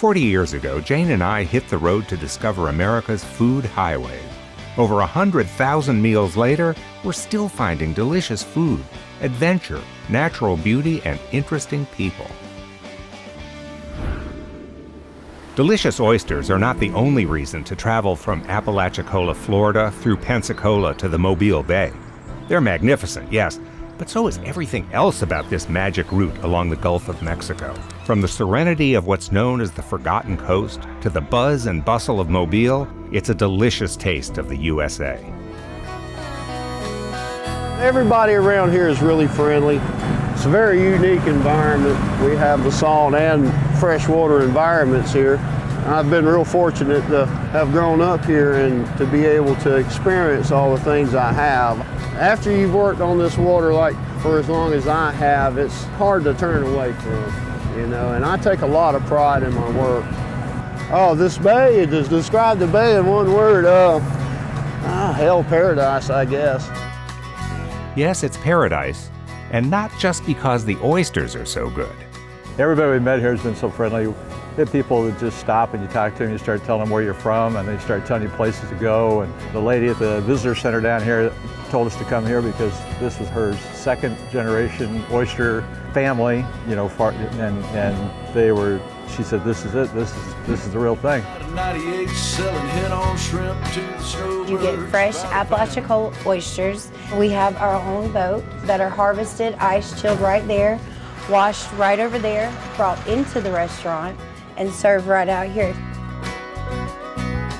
40 years ago, Jane and I hit the road to discover America's food highway. Over 100,000 meals later, we're still finding delicious food, adventure, natural beauty, and interesting people. Delicious oysters are not the only reason to travel from Apalachicola, Florida, through Pensacola to the Mobile Bay. They're magnificent, yes, but so is everything else about this magic route along the Gulf of Mexico. From the serenity of what's known as the Forgotten Coast to the buzz and bustle of Mobile, it's a delicious taste of the USA. Everybody around here is really friendly. It's a very unique environment. We have the salt and freshwater environments here. I've been real fortunate to have grown up here and to be able to experience all the things I have. After you've worked on this water like for as long as I have, it's hard to turn away from, you know, and I take a lot of pride in my work. Oh, this bay, just describe the bay in one word, hell paradise, I guess. Yes, it's paradise, and not just because the oysters are so good. Everybody we met here has been so friendly. We have people that just stop and you talk to them, you start telling them where you're from, and they start telling you places to go. And the lady at the visitor center down here told us to come here because this was her second generation oyster family, you know, and they were, she said, this is it, this is the real thing. You get fresh Apalachicola oysters. We have our own boat that are harvested, ice chilled right there, washed right over there, brought into the restaurant, and served right out here.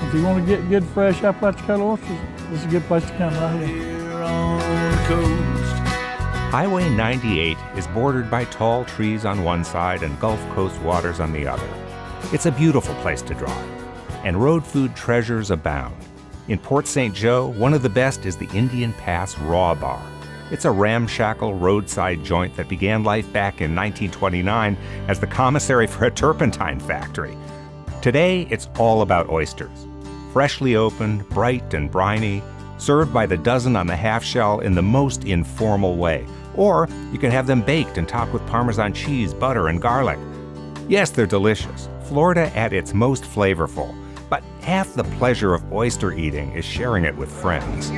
If you want to get good fresh Apalachicola oysters, this is a good place to come right here. Highway 98 is bordered by tall trees on one side and Gulf Coast waters on the other. It's a beautiful place to drive, and road food treasures abound. In Port St. Joe, one of the best is the Indian Pass Raw Bar. It's a ramshackle roadside joint that began life back in 1929 as the commissary for a turpentine factory. Today, it's all about oysters. Freshly opened, bright and briny, served by the dozen on the half shell in the most informal way. Or you can have them baked and topped with Parmesan cheese, butter, and garlic. Yes, they're delicious. Florida at its most flavorful. But half the pleasure of oyster eating is sharing it with friends.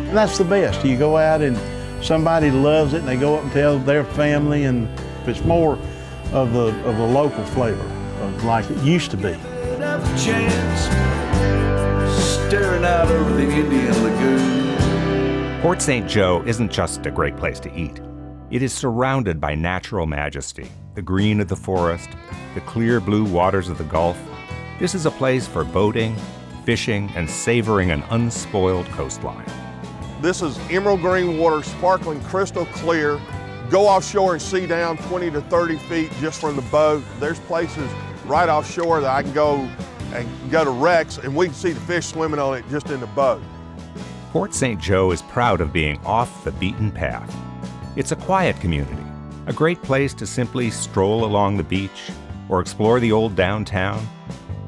And that's the best. You go out and somebody loves it and they go up and tell their family, and it's more of the local flavor of like it used to be. Staring out over the Indian Lagoon. Port St. Joe isn't just a great place to eat. It is surrounded by natural majesty, the green of the forest, the clear blue waters of the Gulf. This is a place for boating, fishing, and savoring an unspoiled coastline. This is emerald green water, sparkling crystal clear. Go offshore and see down 20 to 30 feet just from the boat. There's places right offshore that I can go to wrecks and we can see the fish swimming on it just in the boat. Port St. Joe is proud of being off the beaten path. It's a quiet community, a great place to simply stroll along the beach or explore the old downtown,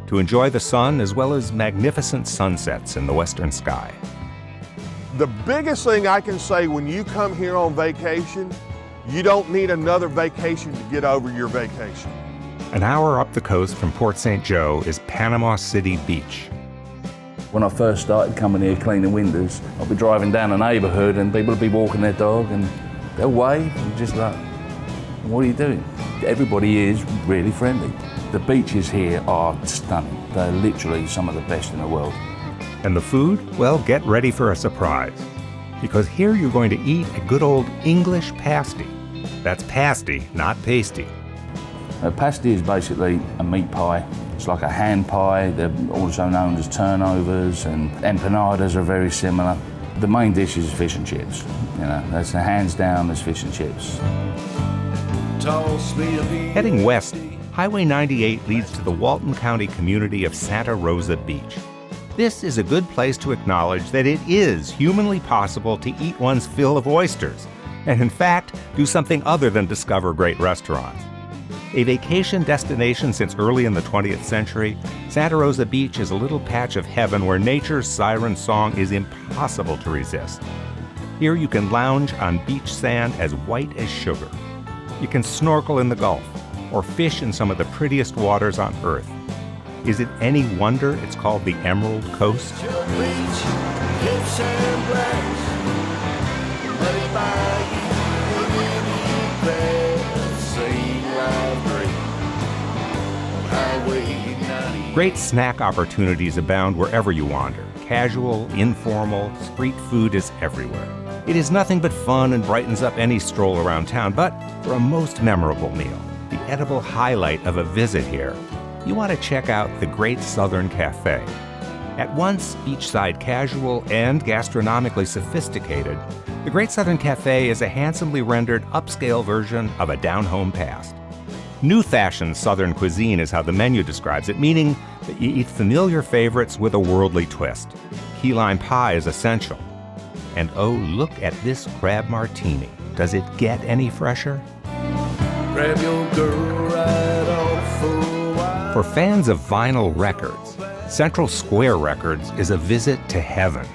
to enjoy the sun as well as magnificent sunsets in the western sky. The biggest thing I can say when you come here on vacation, you don't need another vacation to get over your vacation. An hour up the coast from Port St. Joe is Panama City Beach. When I first started coming here cleaning windows, I'd be driving down a neighbourhood and people would be walking their dog and they'll wave and just like, what are you doing? Everybody is really friendly. The beaches here are stunning. They're literally some of the best in the world. And the food? Well, get ready for a surprise. Because here you're going to eat a good old English pasty. That's pasty, not pasty. A pasty is basically a meat pie. It's like a hand pie. They're also known as turnovers, and empanadas are very similar. The main dish is fish and chips. You know, that's the hands down as fish and chips. Heading west, Highway 98 leads to the Walton County community of Santa Rosa Beach. This is a good place to acknowledge that it is humanly possible to eat one's fill of oysters, and in fact, do something other than discover great restaurants. A vacation destination since early in the 20th century, Santa Rosa Beach is a little patch of heaven where nature's siren song is impossible to resist. Here you can lounge on beach sand as white as sugar. You can snorkel in the Gulf or fish in some of the prettiest waters on Earth. Is it any wonder it's called the Emerald Coast? Great snack opportunities abound wherever you wander. Casual, informal, street food is everywhere. It is nothing but fun and brightens up any stroll around town, but for a most memorable meal, the edible highlight of a visit here, you want to check out the Great Southern Cafe. At once beachside casual and gastronomically sophisticated, the Great Southern Cafe is a handsomely rendered upscale version of a down-home past. New-fashioned Southern cuisine is how the menu describes it, meaning that you eat familiar favorites with a worldly twist. Key lime pie is essential. And oh, look at this crab martini. Does it get any fresher? Grab your girl right off for a while. For fans of vinyl records, Central Square Records is a visit to heaven.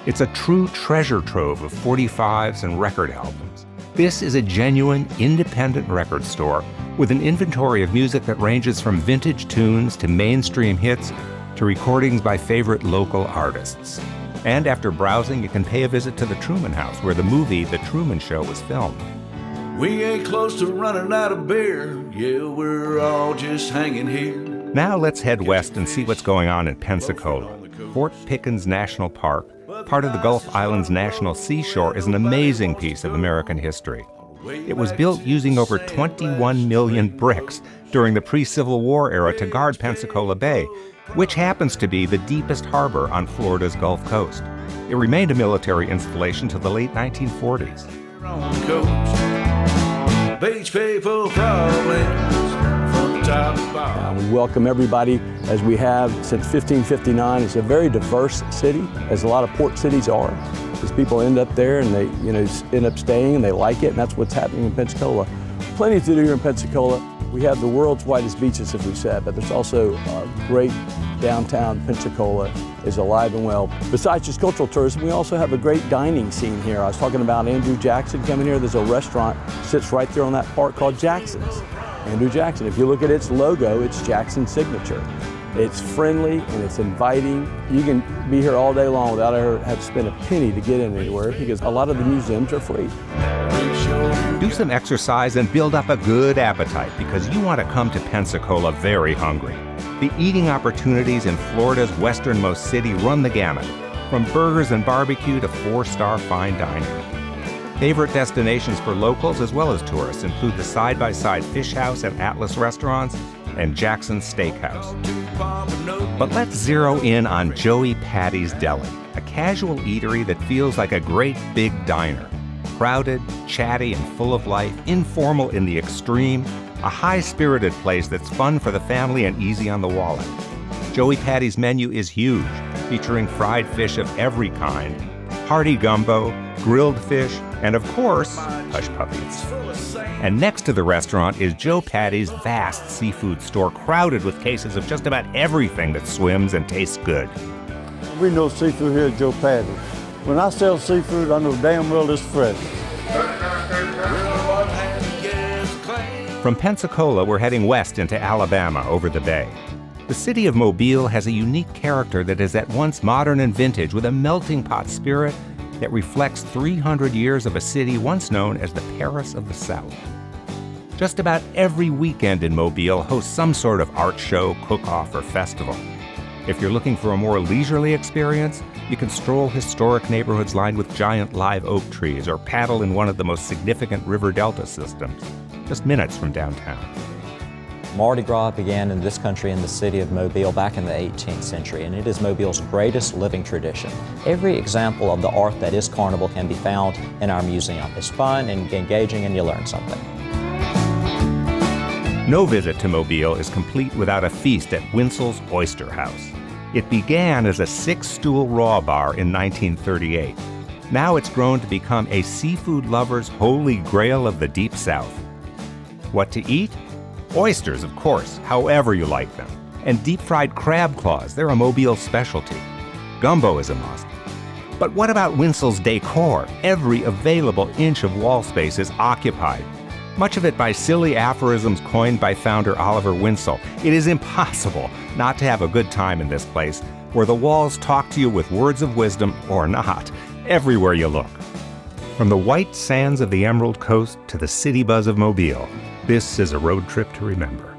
It's a true treasure trove of 45s and record albums. This is a genuine, independent record store with an inventory of music that ranges from vintage tunes to mainstream hits to recordings by favorite local artists. And after browsing, you can pay a visit to the Truman House, where the movie The Truman Show was filmed. We ain't close to running out of beer. Yeah, we're all just hanging here. Now let's head west and see what's going on in Pensacola. Fort Pickens National Park, part of the Gulf Islands National Seashore, is an amazing piece of American history. It was built using over 21 million bricks during the pre-Civil War era to guard Pensacola Bay, which happens to be the deepest harbor on Florida's Gulf Coast. It remained a military installation till the late 1940s. Beach people problems from top to bottom. We welcome everybody as we have since 1559. It's a very diverse city, as a lot of port cities are. Because people end up there and they end up staying and they like it, and that's what's happening in Pensacola. Plenty to do here in Pensacola. We have the world's whitest beaches, as we said, but there's also great downtown Pensacola is alive and well. Besides just cultural tourism, we also have a great dining scene here. I was talking about Andrew Jackson coming here. There's a restaurant sits right there on that park called Jackson's. Andrew Jackson. If you look at its logo, it's Jackson's signature. It's friendly and it's inviting. You can be here all day long without ever have to spend a penny to get in anywhere, because a lot of the museums are free. Do some exercise and build up a good appetite, because you want to come to Pensacola very hungry. The eating opportunities in Florida's westernmost city run the gamut, from burgers and barbecue to 4-star fine dining. Favorite destinations for locals as well as tourists include the Side-by-Side Fish House and Atlas restaurants and Jackson's Steakhouse. But let's zero in on Joey Patty's Deli, a casual eatery that feels like a great big diner. Crowded, chatty, and full of life, informal in the extreme, a high-spirited place that's fun for the family and easy on the wallet. Joey Patty's menu is huge, featuring fried fish of every kind, hearty gumbo, grilled fish, and of course, hush puppies. And next to the restaurant is Joe Patty's vast seafood store, crowded with cases of just about everything that swims and tastes good. We know seafood here at Joe Patty. When I sell seafood, I know damn well it's fresh. From Pensacola, we're heading west into Alabama over the bay. The city of Mobile has a unique character that is at once modern and vintage, with a melting pot spirit that reflects 300 years of a city once known as the Paris of the South. Just about every weekend in Mobile hosts some sort of art show, cook-off, or festival. If you're looking for a more leisurely experience, you can stroll historic neighborhoods lined with giant live oak trees or paddle in one of the most significant river delta systems, just minutes from downtown. Mardi Gras began in this country in the city of Mobile back in the 18th century, and it is Mobile's greatest living tradition. Every example of the art that is Carnival can be found in our museum. It's fun and engaging, and you learn something. No visit to Mobile is complete without a feast at Winchell's Oyster House. It began as a 6-stool raw bar in 1938. Now it's grown to become a seafood lover's holy grail of the Deep South. What to eat? Oysters, of course, however you like them. And deep-fried crab claws, they're a Mobile specialty. Gumbo is a must. But what about Winchell's decor? Every available inch of wall space is occupied. much of it by silly aphorisms coined by founder Oliver Winchell. It is impossible not to have a good time in this place, where the walls talk to you with words of wisdom or not, everywhere you look. From the white sands of the Emerald Coast to the city buzz of Mobile, this is a road trip to remember.